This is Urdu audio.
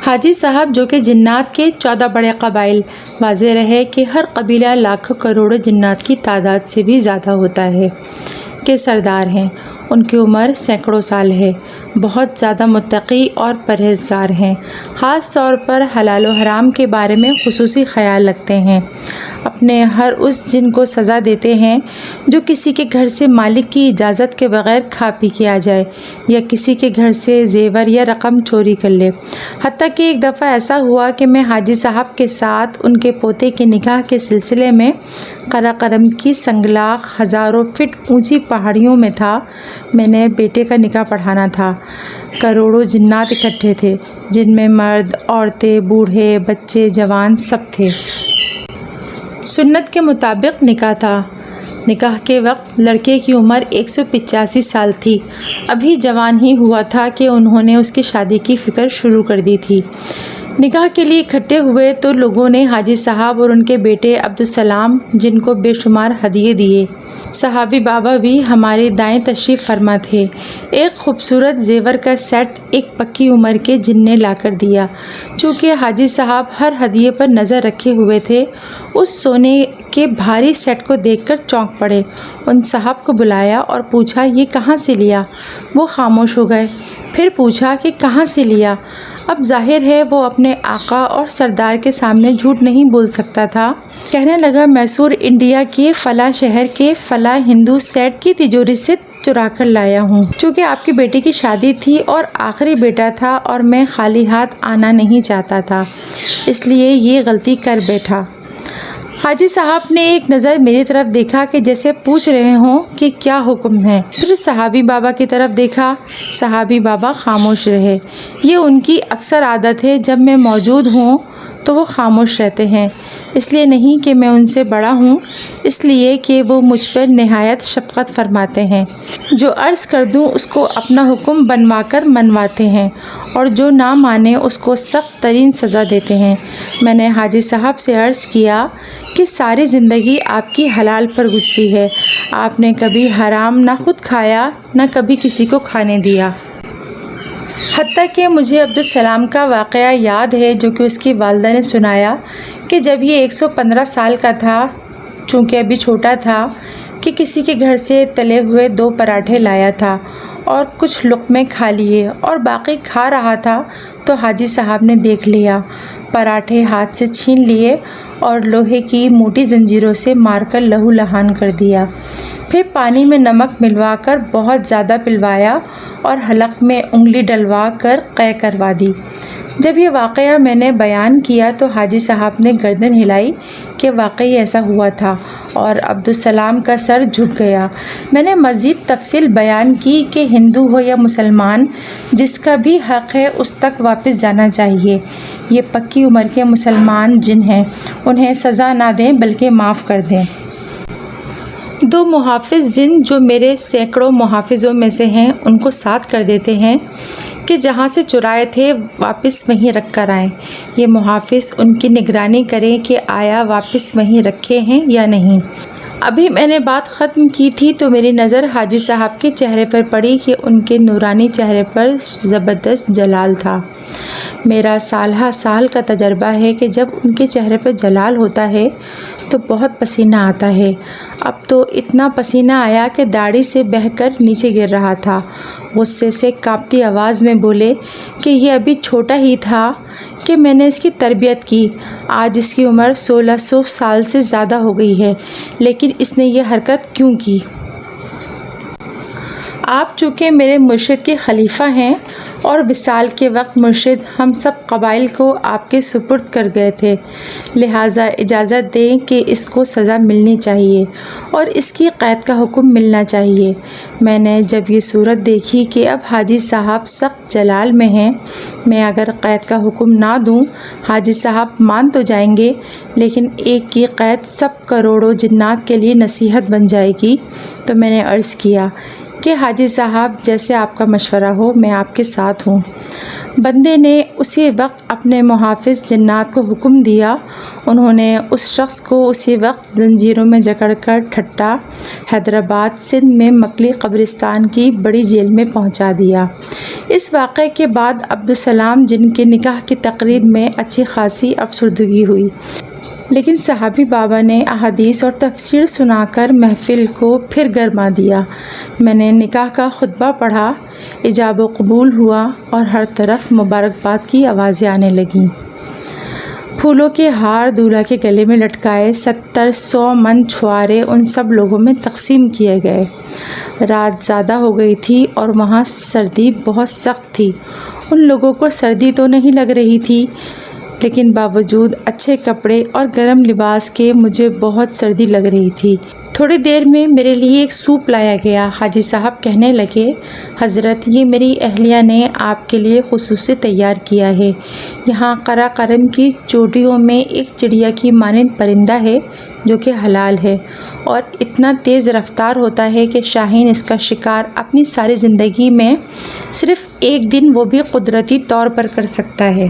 حاجی صاحب جو کہ جنات کے 14 بڑے قبائل، واضح رہے کہ ہر قبیلہ لاکھوں کروڑوں جنات کی تعداد سے بھی زیادہ ہوتا ہے، کے سردار ہیں۔ ان کی عمر سینکڑوں سال ہے، بہت زیادہ متقی اور پرہیزگار ہیں، خاص طور پر حلال و حرام کے بارے میں خصوصی خیال رکھتے ہیں، اپنے ہر اس جن کو سزا دیتے ہیں جو کسی کے گھر سے مالک کی اجازت کے بغیر کھا پی کے آ جائے یا کسی کے گھر سے زیور یا رقم چوری کر لے۔ حتیٰ کہ ایک دفعہ ایسا ہوا کہ میں حاجی صاحب کے ساتھ ان کے پوتے کے نکاح کے سلسلے میں قراقرم کی سنگلاخ ہزاروں فٹ اونچی پہاڑیوں میں تھا۔ میں نے بیٹے کا نکاح پڑھانا تھا۔ کروڑوں جنات اکٹھے تھے، جن میں مرد، عورتیں، بوڑھے، بچے، جوان سب تھے۔ سنت کے مطابق نکاح تھا۔ نکاح کے وقت لڑکے کی عمر 185 سال تھی۔ ابھی جوان ہی ہوا تھا کہ انہوں نے اس کی شادی کی فکر شروع کر دی تھی۔ نکاح کے لیے اکٹھے ہوئے تو لوگوں نے حاجی صاحب اور ان کے بیٹے عبدالسلام جن کو بے شمار ہدیے دیے۔ صحابی بابا بھی ہمارے دائیں تشریف فرما تھے۔ ایک خوبصورت زیور کا سیٹ ایک پکی عمر کے جن نے لا کر دیا۔ چونکہ حاجی صاحب ہر ہدیے پر نظر رکھے ہوئے تھے، اس سونے کے بھاری سیٹ کو دیکھ کر چونک پڑے۔ ان صاحب کو بلایا اور پوچھا یہ کہاں سے لیا؟ وہ خاموش ہو گئے۔ پھر پوچھا کہ کہاں سے لیا؟ اب ظاہر ہے وہ اپنے آقا اور سردار کے سامنے جھوٹ نہیں بول سکتا تھا۔ کہنے لگا میسور انڈیا کے فلاں شہر کے فلاں ہندو سیٹ کی تجوری سے چرا کر لایا ہوں۔ چونکہ آپ کی بیٹی کی شادی تھی اور آخری بیٹا تھا اور میں خالی ہاتھ آنا نہیں چاہتا تھا، اس لیے یہ غلطی کر بیٹھا۔ حاجی صاحب نے ایک نظر میری طرف دیکھا کہ جیسے پوچھ رہے ہوں کہ کیا حکم ہے۔ پھر صحابی بابا کی طرف دیکھا۔ صحابی بابا خاموش رہے۔ یہ ان کی اکثر عادت ہے، جب میں موجود ہوں تو وہ خاموش رہتے ہیں، اس لیے نہیں کہ میں ان سے بڑا ہوں، اس لیے کہ وہ مجھ پر نہایت شفقت فرماتے ہیں۔ جو عرض کر دوں اس کو اپنا حکم بنوا کر منواتے ہیں اور جو نہ مانے اس کو سخت ترین سزا دیتے ہیں۔ میں نے حاجی صاحب سے عرض کیا کہ ساری زندگی آپ کی حلال پر گزری ہے، آپ نے کبھی حرام نہ خود کھایا نہ کبھی کسی کو کھانے دیا۔ حتیٰ کہ مجھے عبدالسلام کا واقعہ یاد ہے جو کہ اس کی والدہ نے سنایا کہ جب یہ 115 سال کا تھا، چونکہ ابھی چھوٹا تھا، کہ کسی کے گھر سے تلے ہوئے 2 پراٹھے لایا تھا اور کچھ لقمے کھا لیے اور باقی کھا رہا تھا تو حاجی صاحب نے دیکھ لیا، پراٹھے ہاتھ سے چھین لیے اور لوہے کی موٹی زنجیروں سے مار کر لہو لہان کر دیا۔ پھر پانی میں نمک ملوا کر بہت زیادہ پلوایا اور حلق میں انگلی ڈلوا کر قے کروا دی۔ جب یہ واقعہ میں نے بیان کیا تو حاجی صاحب نے گردن ہلائی کہ واقعی ایسا ہوا تھا اور عبدالسلام کا سر جھک گیا۔ میں نے مزید تفصیل بیان کی کہ ہندو ہو یا مسلمان، جس کا بھی حق ہے اس تک واپس جانا چاہیے۔ یہ پکی عمر کے مسلمان جن ہیں، انہیں سزا نہ دیں بلکہ معاف کر دیں۔ 2 محافظ جن جو میرے سینکڑوں محافظوں میں سے ہیں، ان کو ساتھ کر دیتے ہیں کہ جہاں سے چرائے تھے واپس وہیں رکھ کر آئیں۔ یہ محافظ ان کی نگرانی کریں کہ آیا واپس وہیں رکھے ہیں یا نہیں۔ ابھی میں نے بات ختم کی تھی تو میری نظر حاجی صاحب کے چہرے پر پڑی کہ ان کے نورانی چہرے پر زبردست جلال تھا۔ میرا سالہ سال کا تجربہ ہے کہ جب ان کے چہرے پر جلال ہوتا ہے تو بہت پسینہ آتا ہے۔ اب تو اتنا پسینہ آیا کہ داڑھی سے بہہ کر نیچے گر رہا تھا۔ غصے سے کانپتی آواز میں بولے کہ یہ ابھی چھوٹا ہی تھا کہ میں نے اس کی تربیت کی، آج اس کی عمر 1600 سال سے زیادہ ہو گئی ہے، لیکن اس نے یہ حرکت کیوں کی؟ آپ چونکہ میرے مرشد کے خلیفہ ہیں اور وصال کے وقت مرشد ہم سب قبائل کو آپ کے سپرد کر گئے تھے، لہٰذا اجازت دیں کہ اس کو سزا ملنی چاہیے اور اس کی قید کا حکم ملنا چاہیے۔ میں نے جب یہ صورت دیکھی کہ اب حاجی صاحب سخت جلال میں ہیں، میں اگر قید کا حکم نہ دوں حاجی صاحب مان تو جائیں گے، لیکن ایک کی قید سب کروڑوں جنات کے لیے نصیحت بن جائے گی، تو میں نے عرض کیا کہ حاجی صاحب جیسے آپ کا مشورہ ہو، میں آپ کے ساتھ ہوں۔ بندے نے اسی وقت اپنے محافظ جنات کو حکم دیا۔ انہوں نے اس شخص کو اسی وقت زنجیروں میں جکڑ کر ٹھٹہ، حیدرآباد، سندھ میں مکلی قبرستان کی بڑی جیل میں پہنچا دیا۔ اس واقعے کے بعد عبدالسلام جن کے نکاح کی تقریب میں اچھی خاصی افسردگی ہوئی، لیکن صحابی بابا نے احادیث اور تفسیر سنا کر محفل کو پھر گرما دیا۔ میں نے نکاح کا خطبہ پڑھا، ایجاب و قبول ہوا اور ہر طرف مبارکباد کی آوازیں آنے لگیں۔ پھولوں کے ہار دولہا کے گلے میں لٹکائے 70-100 من چھوارے ان سب لوگوں میں تقسیم کیے گئے۔ رات زیادہ ہو گئی تھی اور وہاں سردی بہت سخت تھی۔ ان لوگوں کو سردی تو نہیں لگ رہی تھی، لیکن باوجود اچھے کپڑے اور گرم لباس کے مجھے بہت سردی لگ رہی تھی۔ تھوڑی دیر میں میرے لیے ایک سوپ لایا گیا۔ حاجی صاحب کہنے لگے، حضرت، یہ میری اہلیہ نے آپ کے لیے خصوصی تیار کیا ہے۔ یہاں قراقرم کی چوٹیوں میں ایک چڑیا کی مانند پرندہ ہے جو کہ حلال ہے اور اتنا تیز رفتار ہوتا ہے کہ شاہین اس کا شکار اپنی ساری زندگی میں صرف ایک دن، وہ بھی قدرتی طور پر، کر سکتا ہے۔